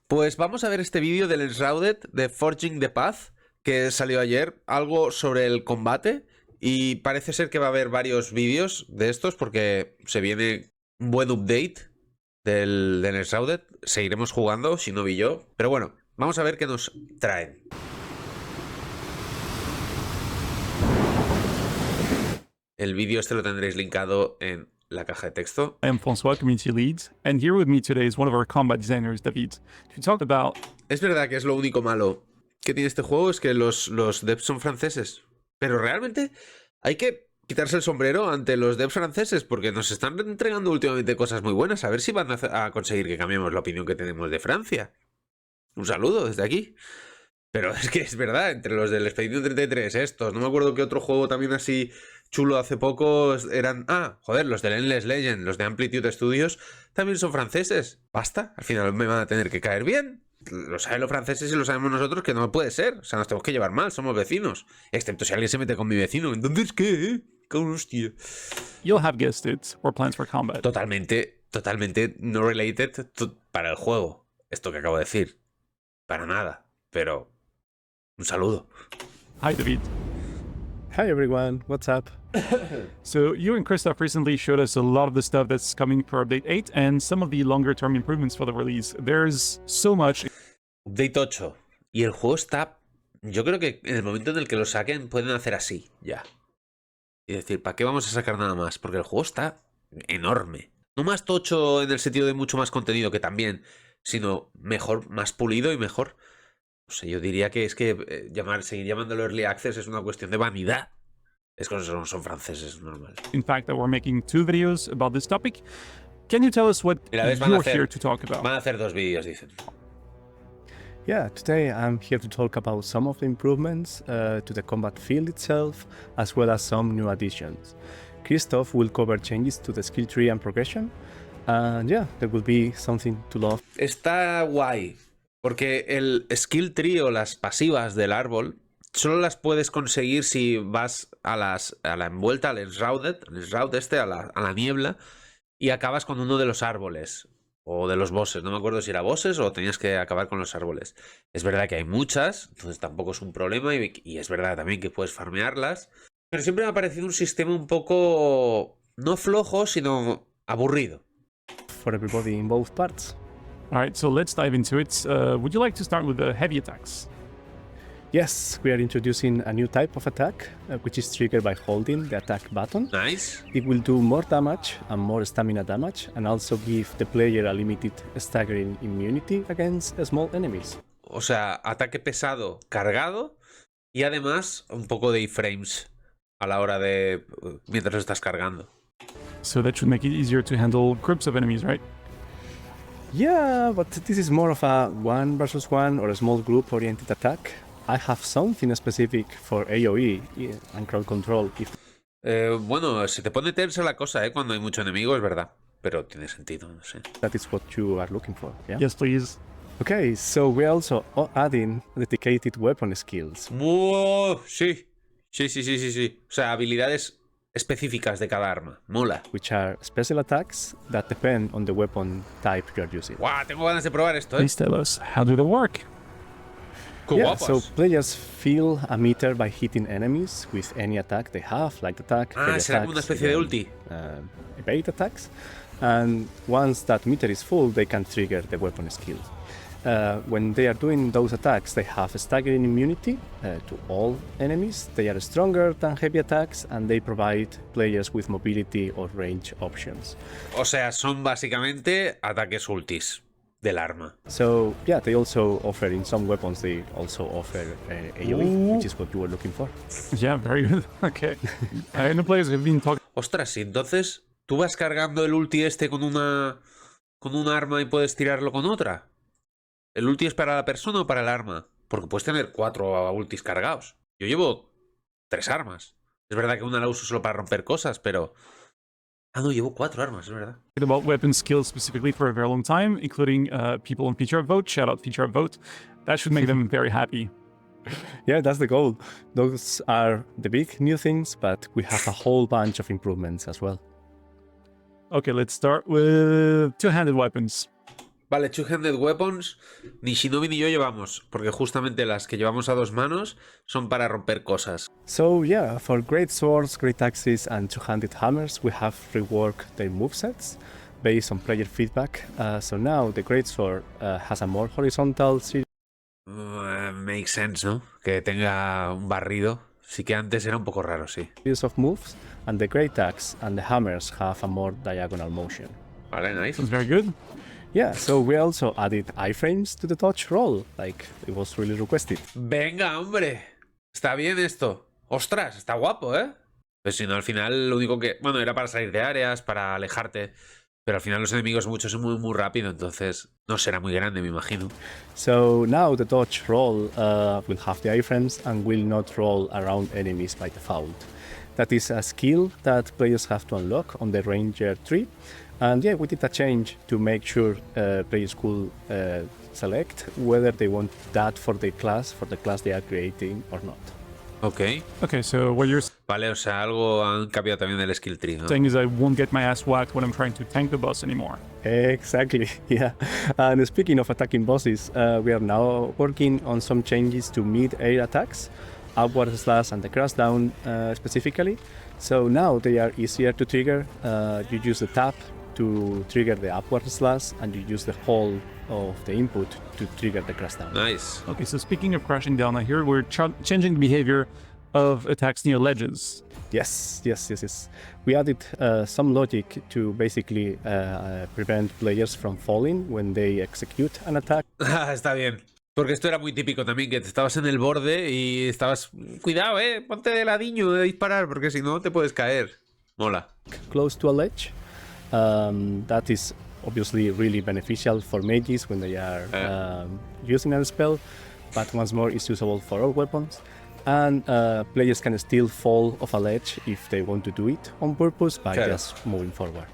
Pues vamos a ver este vídeo del Enshrouded de Forging the Path que salió ayer, algo sobre el combate, y parece ser que va a haber varios vídeos de estos porque se viene un buen update del Enshrouded. Seguiremos jugando, si no vi yo, pero bueno, vamos a ver qué nos traen. El vídeo este lo tendréis linkado en la caja de texto. I am François, Community Lead, and here with me today is one of our combat designers, David, to talk about... Es verdad que es lo único malo que tiene este juego, es que los devs son franceses. Pero realmente hay que quitarse el sombrero ante los devs franceses porque nos están entregando últimamente cosas muy buenas. A ver si van a conseguir que cambiemos la opinión que tenemos de Francia. Un saludo desde aquí. Pero es que es verdad, entre los del Expedición 33, estos, no me acuerdo qué otro juego también así chulo hace poco eran... Ah, joder, los del Endless Legend, los de Amplitude Studios, también son franceses. Basta, al final me van a tener que caer bien. Lo saben los franceses y lo sabemos nosotros que no puede ser. O sea, nos tenemos que llevar mal, somos vecinos. Excepto si alguien se mete con mi vecino. Entonces, ¿qué? ¡Qué hostia! You'll have guessed it, or plans for combat. Totalmente no related para el juego. Esto que acabo de decir. Para nada. Pero... un saludo. Hi, David. Hi everyone, what's up? So you and Christoph recently showed us a lot of the stuff that's coming for Update 8 and some of the longer-term improvements for the release. There's so much. Update 8. Y el juego está... Yo creo que en el momento en el que lo saquen pueden hacer así, ya. Y decir, ¿para qué vamos a sacar nada más? Porque el juego está enorme. No más tocho en el sentido de mucho más contenido, que también, sino mejor, más pulido y mejor. O sea, yo diría que es que seguir llamándolo Early Access es una cuestión de vanidad. Es que son franceses, es normal. In fact, that we're making 2 videos about this topic. Can you tell us what Mira, ves, you're here to talk about? Van a hacer 2 vídeos, dicen. Yeah, today I'm here to talk about some of the improvements to the combat field itself, as well as some new additions. Christoph will cover changes to the skill tree and progression, and yeah, there will be something to love. Está guay, porque el skill tree o las pasivas del árbol solo las puedes conseguir si vas a la envuelta, al Enshrouded, a la niebla, y acabas con uno de los árboles. O de los bosses, no me acuerdo si era bosses o tenías que acabar con los árboles. Es verdad que hay muchas, entonces tampoco es un problema, y es verdad también que puedes farmearlas. Pero siempre me ha parecido un sistema un poco... no flojo, sino aburrido. For everybody in both parts. Alright, so let's dive into it. Would you like to start with the heavy attacks? Yes, we are introducing a new type of attack, which is triggered by holding the attack button. Nice. It will do more damage and more stamina damage, and also give the player a limited staggering immunity against small enemies. O sea, ataque pesado cargado y además un poco de iframes a la hora de... mientras lo estás cargando. So that should make it easier to handle groups of enemies, right? Yeah, but this is more of a 1 versus 1 or a small group oriented attack. I have something specific for AoE and crowd control. Bueno, se te pone tensa la cosa, cuando hay mucho enemigo, es verdad. Pero tiene sentido, no sé. That is what you are looking for, yeah? Yes, please. Okay, so we're also adding dedicated weapon skills. Sí. Sí. O sea, habilidades específicas de cada arma. Mola. Which are special attacks that depend on the weapon type you are using. ¡Guau! Tengo ganas de probar esto, Please tell us, how do they work? Yeah, so players feel a meter by hitting enemies with any attack they have, like attack, será como una especie de ulti. Evade attacks, and once that meter is full, they can trigger the weapon skill. When they are doing those attacks, they have staggering immunity to all enemies. They are stronger than heavy attacks, and they provide players with mobility or range options. O sea, son básicamente ataques ultis del arma. So yeah, they also offer, in some weapons, they also offer AoE, which is what you were looking for. Yeah, very good. Okay. I know players have been talking... Ostras, y entonces tú vas cargando el ulti este con un arma y puedes tirarlo con otra. ¿El ulti es para la persona o para el arma? Porque puedes tener 4 ultis cargados. Yo llevo 3 armas. Es verdad que una la uso solo para romper cosas, pero... Ah, no, llevo 4 armas, es verdad. About weapon skills specifically for a very long time, including people on Feature Vote. Shout out Feature Vote. That should make them very happy. Yeah, that's the goal. Those are the big new things, but we have a whole bunch of improvements as well. Okay, let's start with two-handed weapons. Vale, two-handed weapons, ni Shinobi ni yo llevamos, porque justamente las que llevamos a 2 manos son para romper cosas. So yeah, for great swords, great axes, and two-handed hammers, we have reworked their movesets based on player feedback. So now the great sword has a more horizontal Makes sense, ¿no? Que tenga un barrido. Sí que antes era un poco raro, sí. series of moves, and the great axe and the hammers have a more diagonal motion. Vale, nice. Sounds very good. Yeah, so we also added iframes to the dodge roll, like it was really requested. Venga, hombre. Está bien esto. Ostras, está guapo, ¿eh? Pues si no, al final lo único que... Bueno, era para salir de áreas, para alejarte. Pero al final los enemigos muchos son muy rápido, entonces no será muy grande, me imagino. So now the dodge roll will have the iframes and will not roll around enemies by default. That is a skill that players have to unlock on the Ranger tree. And yeah, we did a change to make sure players could select whether they want that for the class they are creating or not. Ok. Okay, so what you're Vale, o sea, algo han cambiado también del skill tree, ¿no? saying is I won't get my ass whacked when I'm trying to tank the boss anymore. Exactly, yeah. And speaking of attacking bosses, we are now working on some changes to mid-air attacks, upward slash and the crash down specifically. So now they are easier to trigger. You use the tap to trigger the upward slash, and you use the hold of the input to trigger the crash down. Nice. Okay, so speaking of crashing down, I hear we're changing the behavior of attacks near ledges. Yes. We added some logic to basically prevent players from falling when they execute an attack. Está bien. Porque esto era muy típico también, que te estabas en el borde y estabas... Cuidado, ponte de ladiño de disparar, porque si no te puedes caer. Mola. Close to a ledge. That is obviously really beneficial for mages when they are using a spell, but once more it's usable for all weapons. And players can still fall off a ledge if they want to do it on purpose by just moving forward.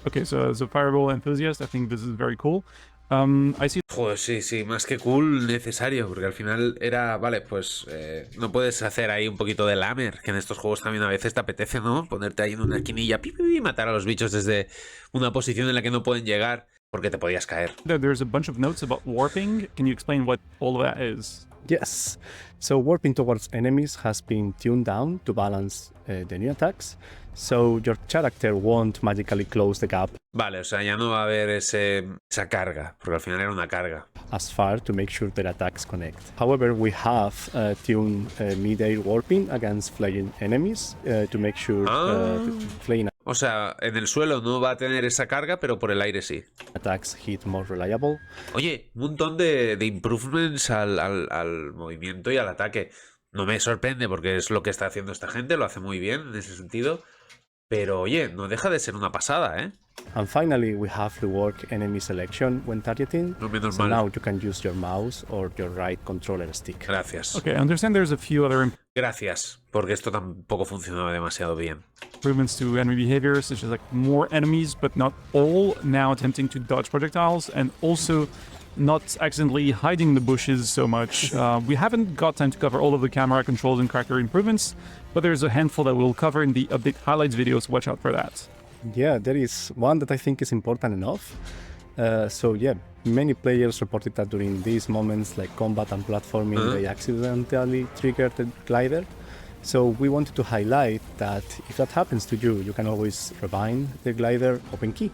Okay, so as a fireball enthusiast, I think this is very cool. I see. Joder, sí, más que cool, necesario, porque al final era, vale, pues no puedes hacer ahí un poquito de lamer, que en estos juegos también a veces te apetece, ¿no? Ponerte ahí en una esquinilla y matar a los bichos desde una posición en la que no pueden llegar, porque te podías caer. There's a bunch of notes about warping. Can you explain what all of that is? Yes, so warping towards enemies has been tuned down to balance the new attacks, so your character won't magically close the gap Vale, o sea, ya no va a haber esa carga, porque al final era una carga. as far to make sure their attacks connect. However, we have tuned mid-air warping against flying enemies to make sure flying O sea, en el suelo no va a tener esa carga, pero por el aire sí. attacks hit more reliable. Oye, un montón de improvements al movimiento y al ataque. No me sorprende porque es lo que está haciendo esta gente, lo hace muy bien en ese sentido. Pero oye, no deja de ser una pasada, ¿eh? And finally, we have reworked enemy selection when targeting. No menos So mal. now you can use your mouse or your right controller stick. Gracias. Okay, I understand there's a few other Gracias, porque esto tampoco funcionaba demasiado bien. improvements to enemy behavior, such as like more enemies, but not all, now attempting to dodge projectiles, and also not accidentally hiding the bushes so much. We haven't got time to cover all of the camera controls and character improvements, but there's a handful that we'll cover in the update highlights video, so watch out for that. Yeah, there is one that I think is important enough. So yeah, many players reported that during these moments like combat and platforming, they accidentally triggered the glider. So we wanted to highlight that if that happens to you, you can always rebind the glider open key.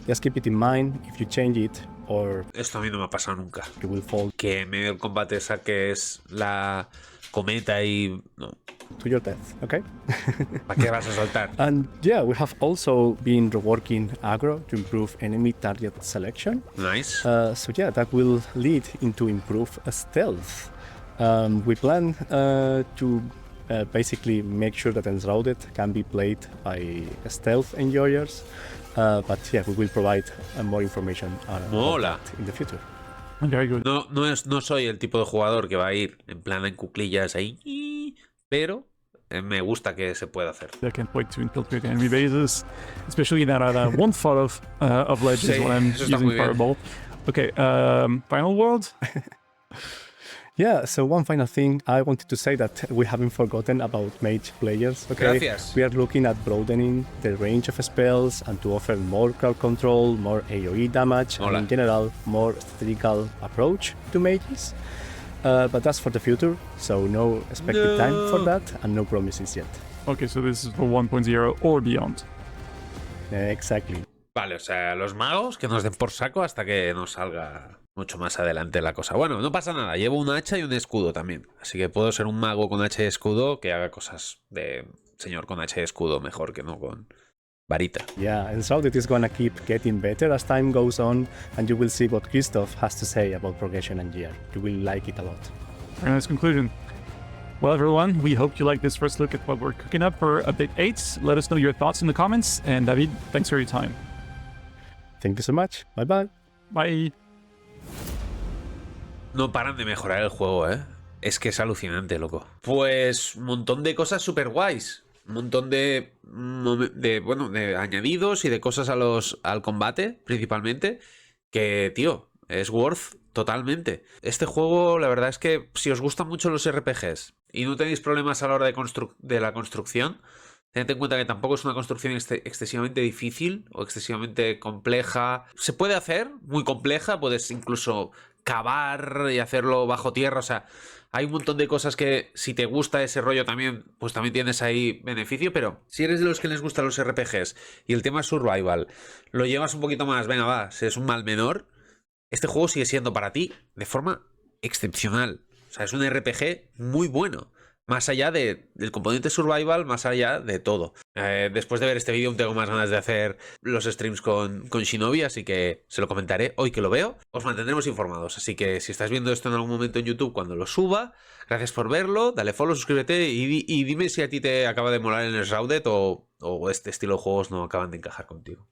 Just keep it in mind if you change it or Esto a mí no me ha pasado nunca. you will fall Que en medio del combate saques la cometa y... No, to your death, okay? ¿para qué vas a soltar? And yeah, we have also been reworking aggro to improve enemy target selection. Nice. So yeah, that will lead into improved stealth. We plan to basically make sure that Enshrouded can be played by stealth enjoyers. But yeah, we will provide more information about Mola. that in the future. Very good. No soy el tipo de jugador que va a ir en plan en cuclillas ahí, pero me gusta que se pueda hacer. I can't wait to infiltrate enemy bases, especially that I won't fall of ledges Sí, when I'm eso está using muy bien. fireball. Okay, final world. Yeah, so one final thing, I wanted to say that we haven't forgotten about mage players, okay? Gracias. We are looking at broadening the range of spells and to offer more crowd control, more AoE damage, and Hola. in general, more strategical approach to mages. But that's for the future, so no expected time for that, and no promises yet. Okay, so this is for 1.0 or beyond. Exactly. Vale, o sea, los magos que nos den por saco hasta que nos salga mucho más adelante la cosa. Bueno, no pasa nada, llevo un hacha y un escudo también. Así que puedo ser un mago con hacha y escudo que haga cosas de señor con hacha y escudo mejor que no con varita. Yeah, Enshrouded is gonna keep getting better as time goes on, and you will see what Christoph has to say about progression and gear. You will like it a lot. Very nice conclusion. Well, everyone, we hope you like this first look at what we're cooking up for Update 8. Let us know your thoughts in the comments. And David, thanks for your time. Thank you so much. Bye bye. Bye. No paran de mejorar el juego, ¿eh? Es que es alucinante, loco. Pues un montón de cosas super guays. Un montón de añadidos y de cosas al combate, principalmente. Que, tío, es worth totalmente. Este juego, la verdad es que si os gustan mucho los RPGs y no tenéis problemas a la hora de la construcción, tened en cuenta que tampoco es una construcción excesivamente difícil o excesivamente compleja. Se puede hacer muy compleja, puedes incluso cavar y hacerlo bajo tierra, o sea, hay un montón de cosas que si te gusta ese rollo también, pues también tienes ahí beneficio, pero si eres de los que les gustan los RPGs y el tema survival, lo llevas un poquito más, venga va, si es un mal menor, este juego sigue siendo para ti de forma excepcional. O sea, es un RPG muy bueno. Más allá del componente survival, más allá de todo. Después de ver este vídeo tengo más ganas de hacer los streams con Shinobi, así que se lo comentaré hoy que lo veo. Os mantendremos informados, así que si estás viendo esto en algún momento en YouTube cuando lo suba, gracias por verlo, dale follow, suscríbete y dime si a ti te acaba de molar el Enshrouded o este estilo de juegos no acaban de encajar contigo.